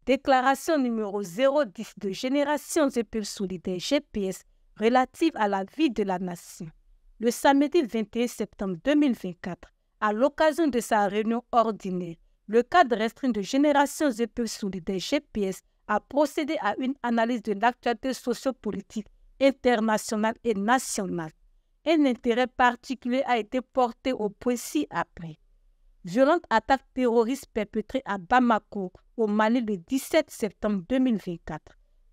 Déclaration numéro 010 de Génération et Peuples Solidaires GPS relative à la vie de la nation. Le samedi 21 septembre 2024, à l'occasion de sa réunion ordinaire, le cadre restreint de Génération et Peuples Solidaires GPS a procédé à une analyse de l'actualité sociopolitique internationale et nationale. Un intérêt particulier a été porté au point ci-après. Violente attaque terroriste perpétrée à Bamako, au Mali, le 17 septembre 2024.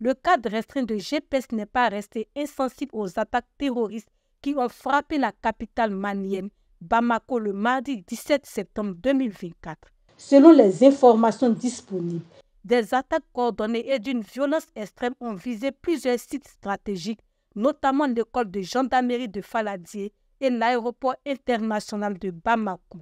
Le cadre restreint de GPS n'est pas resté insensible aux attaques terroristes qui ont frappé la capitale malienne, Bamako, le mardi 17 septembre 2024. Selon les informations disponibles, des attaques coordonnées et d'une violence extrême ont visé plusieurs sites stratégiques, notamment l'école de gendarmerie de Faladié et l'aéroport international de Bamako.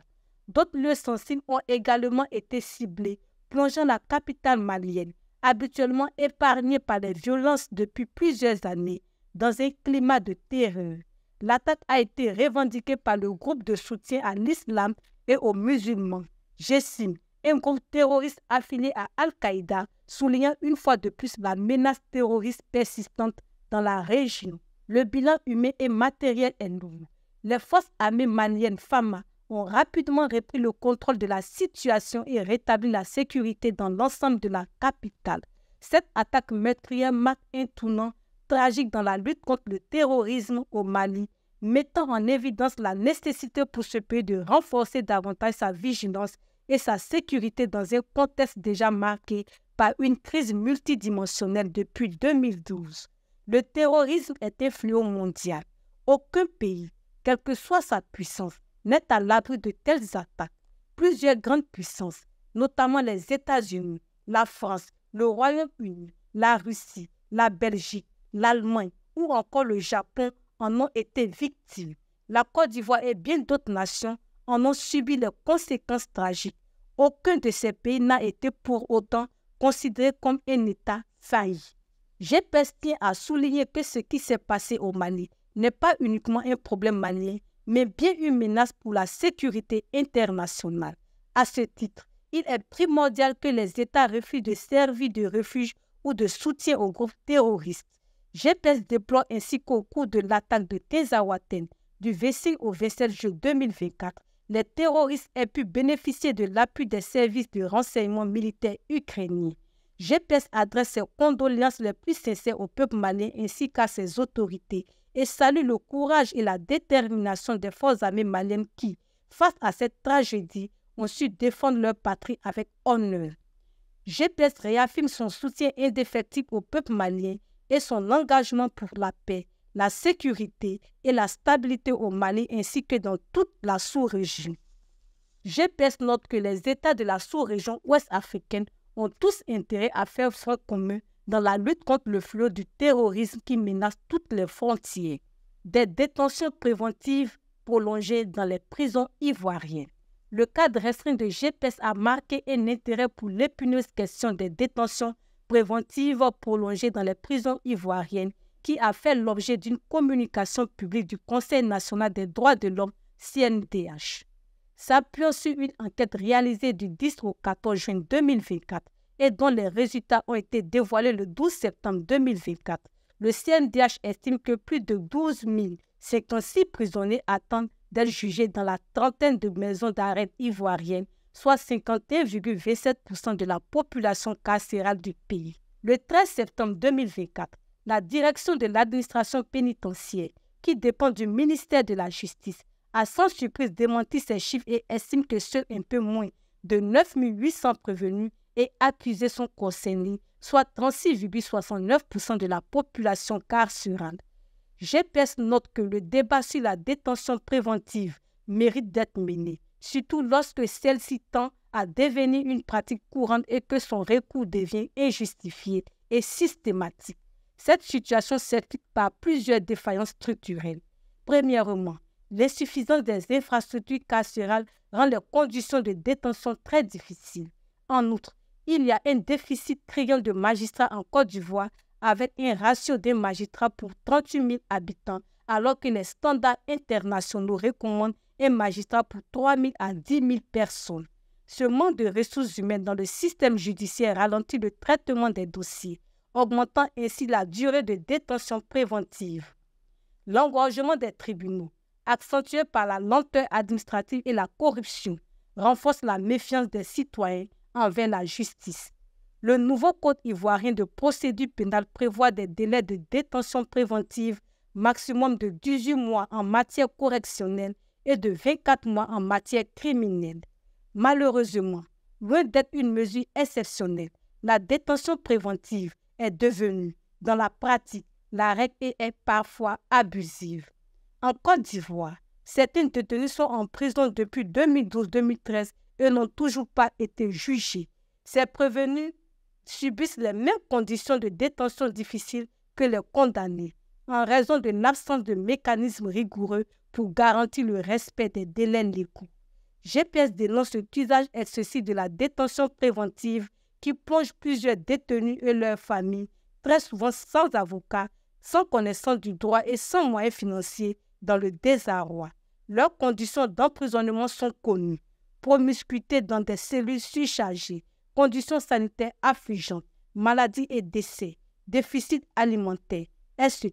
D'autres lieux sensibles ont également été ciblés, plongeant la capitale malienne, habituellement épargnée par les violences depuis plusieurs années, dans un climat de terreur. L'attaque a été revendiquée par le groupe de soutien à l'islam et aux musulmans, GESIM, un groupe terroriste affilié à Al-Qaïda, soulignant une fois de plus la menace terroriste persistante dans la région. Le bilan humain et matériel est lourd. Les forces armées maliennes FAMA ont rapidement repris le contrôle de la situation et rétabli la sécurité dans l'ensemble de la capitale. Cette attaque meurtrière marque un tournant tragique dans la lutte contre le terrorisme au Mali, mettant en évidence la nécessité pour ce pays de renforcer davantage sa vigilance et sa sécurité dans un contexte déjà marqué par une crise multidimensionnelle depuis 2012. Le terrorisme est un fléau mondial. Aucun pays, quelle que soit sa puissance, n'est à l'abri de telles attaques. Plusieurs grandes puissances, notamment les États-Unis, la France, le Royaume-Uni, la Russie, la Belgique, l'Allemagne ou encore le Japon en ont été victimes. La Côte d'Ivoire et bien d'autres nations en ont subi les conséquences tragiques. Aucun de ces pays n'a été pour autant considéré comme un État failli. GPS tient à souligner que ce qui s'est passé au Mali n'est pas uniquement un problème malien, mais bien une menace pour la sécurité internationale. À ce titre, il est primordial que les États refusent de servir de refuge ou de soutien aux groupes terroristes. GPS déplore ainsi qu'au cours de l'attaque de Tezawaten du 25 au 27 juillet 2024, les terroristes aient pu bénéficier de l'appui des services de renseignement militaire ukrainiens. GPS adresse ses condoléances les plus sincères au peuple malien ainsi qu'à ses autorités et salue le courage et la détermination des forces armées maliennes qui, face à cette tragédie, ont su défendre leur patrie avec honneur. GPS réaffirme son soutien indéfectible au peuple malien et son engagement pour la paix, la sécurité et la stabilité au Mali ainsi que dans toute la sous-région. GPS note que les États de la sous-région ouest-africaine ont tous intérêt à faire front commun dans la lutte contre le fléau du terrorisme qui menace toutes les frontières. Des détentions préventives prolongées dans les prisons ivoiriennes. Le cadre restreint de GPS a marqué un intérêt pour l'épineuse question des détentions préventives prolongées dans les prisons ivoiriennes qui a fait l'objet d'une communication publique du Conseil national des droits de l'homme, CNDH. S'appuyant sur une enquête réalisée du 10 au 14 juin 2024 et dont les résultats ont été dévoilés le 12 septembre 2024, le CNDH estime que plus de 12 056 prisonniers attendent d'être jugés dans la trentaine de maisons d'arrêt ivoiriennes, soit 51,27% de la population carcérale du pays. Le 13 septembre 2024, la direction de l'administration pénitentiaire, qui dépend du ministère de la Justice, a sans surprise démenti ces chiffres et estime que seuls un peu moins de 9 800 prévenus et accusés sont concernés, soit 36,69% de la population carcérale. GPS note que le débat sur la détention préventive mérite d'être mené, surtout lorsque celle-ci tend à devenir une pratique courante et que son recours devient injustifié et systématique. Cette situation s'explique par plusieurs défaillances structurelles. Premièrement, l'insuffisance des infrastructures carcérales rend les conditions de détention très difficiles. En outre, il y a un déficit criant de magistrats en Côte d'Ivoire avec un ratio d'un magistrat pour 38 000 habitants, alors que les standards internationaux recommandent un magistrat pour 3 000 à 10 000 personnes. Ce manque de ressources humaines dans le système judiciaire ralentit le traitement des dossiers, augmentant ainsi la durée de détention préventive. L'engorgement des tribunaux, accentué par la lenteur administrative et la corruption, renforce la méfiance des citoyens envers la justice. Le nouveau Code ivoirien de procédure pénale prévoit des délais de détention préventive maximum de 18 mois en matière correctionnelle et de 24 mois en matière criminelle. Malheureusement, loin d'être une mesure exceptionnelle, la détention préventive est devenue, dans la pratique, la règle et est parfois abusive. En Côte d'Ivoire, certains détenus sont en prison depuis 2012-2013 et n'ont toujours pas été jugés. Ces prévenus subissent les mêmes conditions de détention difficiles que les condamnés, en raison de l'absence de mécanismes rigoureux pour garantir le respect des délais légaux. GPS dénonce l'usage excessif de la détention préventive qui plonge plusieurs détenus et leurs familles, très souvent sans avocat, sans connaissance du droit et sans moyens financiers, dans le désarroi. Leurs conditions d'emprisonnement sont connues: promiscuité dans des cellules surchargées, conditions sanitaires affligeantes, maladies et décès, déficit alimentaire, etc.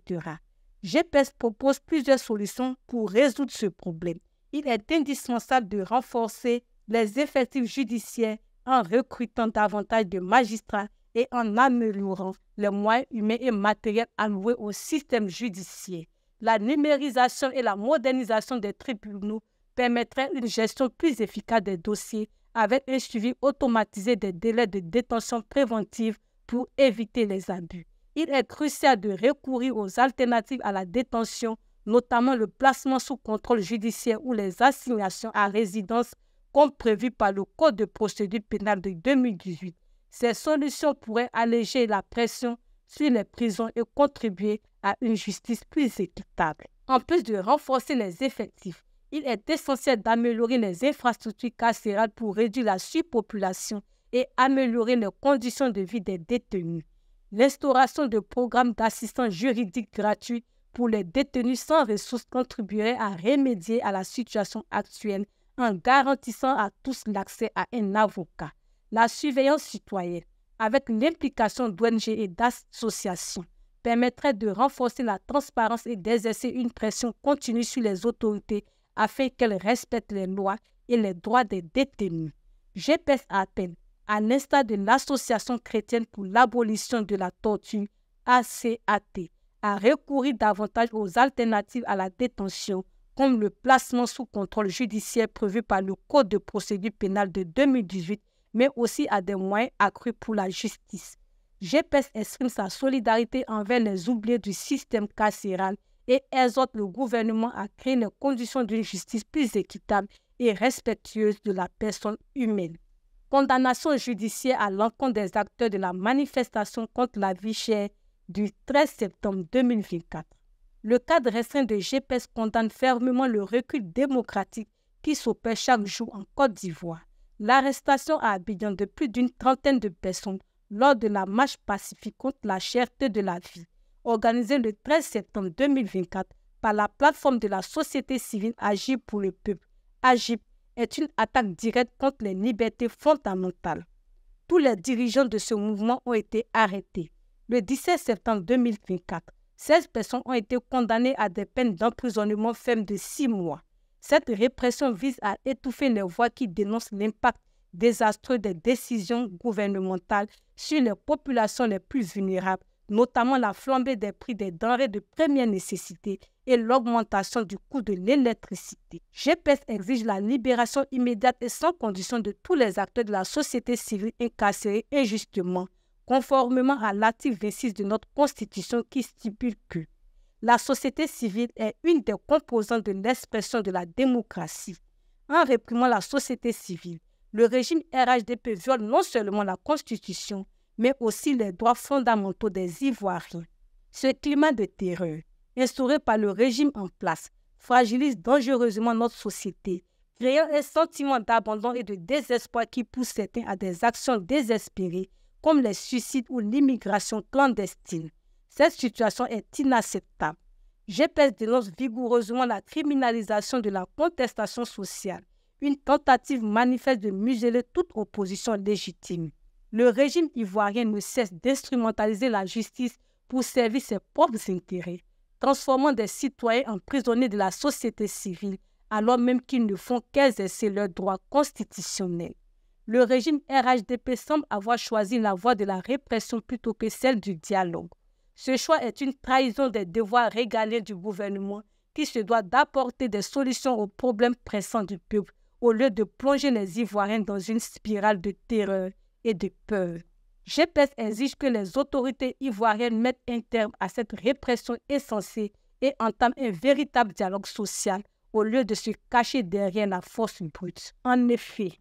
GPS propose plusieurs solutions pour résoudre ce problème. Il est indispensable de renforcer les effectifs judiciaires en recrutant davantage de magistrats et en améliorant les moyens humains et matériels alloués au système judiciaire. La numérisation et la modernisation des tribunaux permettraient une gestion plus efficace des dossiers avec un suivi automatisé des délais de détention préventive pour éviter les abus. Il est crucial de recourir aux alternatives à la détention, notamment le placement sous contrôle judiciaire ou les assignations à résidence comme prévu par le Code de procédure pénale de 2018. Ces solutions pourraient alléger la pression sur les prisons et contribuer à une justice plus équitable. En plus de renforcer les effectifs, il est essentiel d'améliorer les infrastructures carcérales pour réduire la surpopulation et améliorer les conditions de vie des détenus. L'instauration de programmes d'assistance juridique gratuits pour les détenus sans ressources contribuerait à remédier à la situation actuelle en garantissant à tous l'accès à un avocat. La surveillance citoyenne, avec l'implication d'ONG et d'associations, permettrait de renforcer la transparence et d'exercer une pression continue sur les autorités afin qu'elles respectent les lois et les droits des détenus. GPS appelle, à l'instar de l'Association chrétienne pour l'abolition de la torture, ACAT, à recourir davantage aux alternatives à la détention, comme le placement sous contrôle judiciaire prévu par le Code de procédure pénale de 2018, mais aussi à des moyens accrus pour la justice. GPS exprime sa solidarité envers les oubliés du système carcéral et exhorte le gouvernement à créer les conditions d'une justice plus équitable et respectueuse de la personne humaine. Condamnation judiciaire à l'encontre des acteurs de la manifestation contre la vie chère du 13 septembre 2024. Le cadre restreint de GPS condamne fermement le recul démocratique qui s'opère chaque jour en Côte d'Ivoire. L'arrestation à Abidjan de plus d'une trentaine de personnes lors de la marche pacifique contre la cherté de la vie, organisée le 13 septembre 2024 par la plateforme de la société civile Agir pour le peuple, AGIP, est une attaque directe contre les libertés fondamentales. Tous les dirigeants de ce mouvement ont été arrêtés. Le 17 septembre 2024, 16 personnes ont été condamnées à des peines d'emprisonnement ferme de 6 mois. Cette répression vise à étouffer les voix qui dénoncent l'impact désastreux des décisions gouvernementales sur les populations les plus vulnérables, notamment la flambée des prix des denrées de première nécessité et l'augmentation du coût de l'électricité. GPS exige la libération immédiate et sans condition de tous les acteurs de la société civile incarcérés injustement, conformément à l'article 26 de notre Constitution qui stipule que la société civile est une des composantes de l'expression de la démocratie. En réprimant la société civile, le régime RHDP viole non seulement la Constitution, mais aussi les droits fondamentaux des Ivoiriens. Ce climat de terreur, instauré par le régime en place, fragilise dangereusement notre société, créant un sentiment d'abandon et de désespoir qui pousse certains à des actions désespérées, comme les suicides ou l'immigration clandestine. Cette situation est inacceptable. GPS dénonce vigoureusement la criminalisation de la contestation sociale, une tentative manifeste de museler toute opposition légitime. Le régime ivoirien ne cesse d'instrumentaliser la justice pour servir ses propres intérêts, transformant des citoyens en prisonniers de la société civile, alors même qu'ils ne font qu'exercer leurs droits constitutionnels. Le régime RHDP semble avoir choisi la voie de la répression plutôt que celle du dialogue. Ce choix est une trahison des devoirs régaliens du gouvernement qui se doit d'apporter des solutions aux problèmes pressants du peuple au lieu de plonger les Ivoiriens dans une spirale de terreur et de peur. GPS exige que les autorités ivoiriennes mettent un terme à cette répression insensée et entament un véritable dialogue social au lieu de se cacher derrière la force brute. En effet,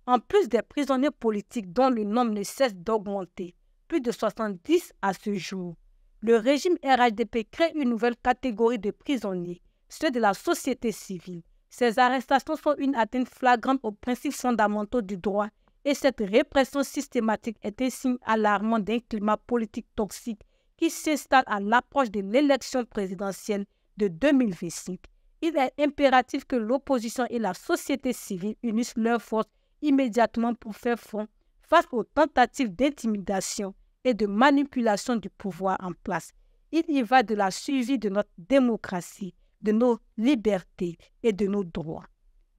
en plus des prisonniers politiques dont le nombre ne cesse d'augmenter, plus de 70 à ce jour, le régime RHDP crée une nouvelle catégorie de prisonniers, ceux de la société civile. Ces arrestations sont une atteinte flagrante aux principes fondamentaux du droit et cette répression systématique est un signe alarmant d'un climat politique toxique qui s'installe à l'approche de l'élection présidentielle de 2025. Il est impératif que l'opposition et la société civile unissent leurs forces immédiatement pour faire front face aux tentatives d'intimidation et de manipulation du pouvoir en place. Il y va de la survie de notre démocratie, de nos libertés et de nos droits.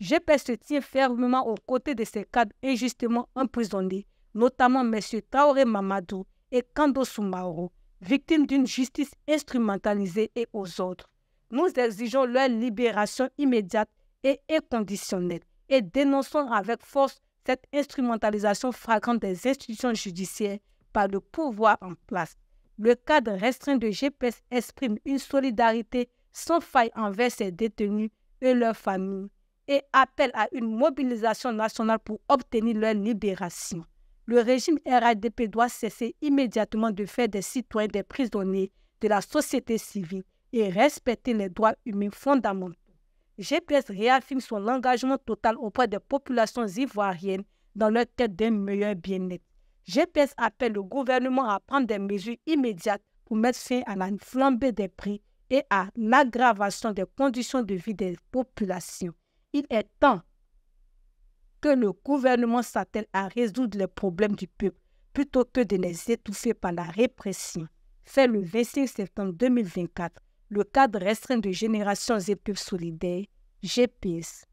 GPS se tient fermement aux côtés de ces cadres injustement emprisonnés, notamment M. Traoré Mamadou et Kando Soumaoro, victimes d'une justice instrumentalisée et aux ordres. Nous exigeons leur libération immédiate et inconditionnelle et dénonçons avec force cette instrumentalisation flagrante des institutions judiciaires par le pouvoir en place. Le cadre restreint de GPS exprime une solidarité sans faille envers ces détenus et leurs familles et appelle à une mobilisation nationale pour obtenir leur libération. Le régime RHDP doit cesser immédiatement de faire des citoyens des prisonniers de la société civile et respecter les droits humains fondamentaux. GPS réaffirme son engagement total auprès des populations ivoiriennes dans leur quête d'un meilleur bien-être. GPS appelle le gouvernement à prendre des mesures immédiates pour mettre fin à la flambée des prix et à l'aggravation des conditions de vie des populations. Il est temps que le gouvernement s'attelle à résoudre les problèmes du peuple plutôt que de les étouffer par la répression. Fait le 25 septembre 2024, le cadre restreint de Générations et Peuples solidaires, GPS.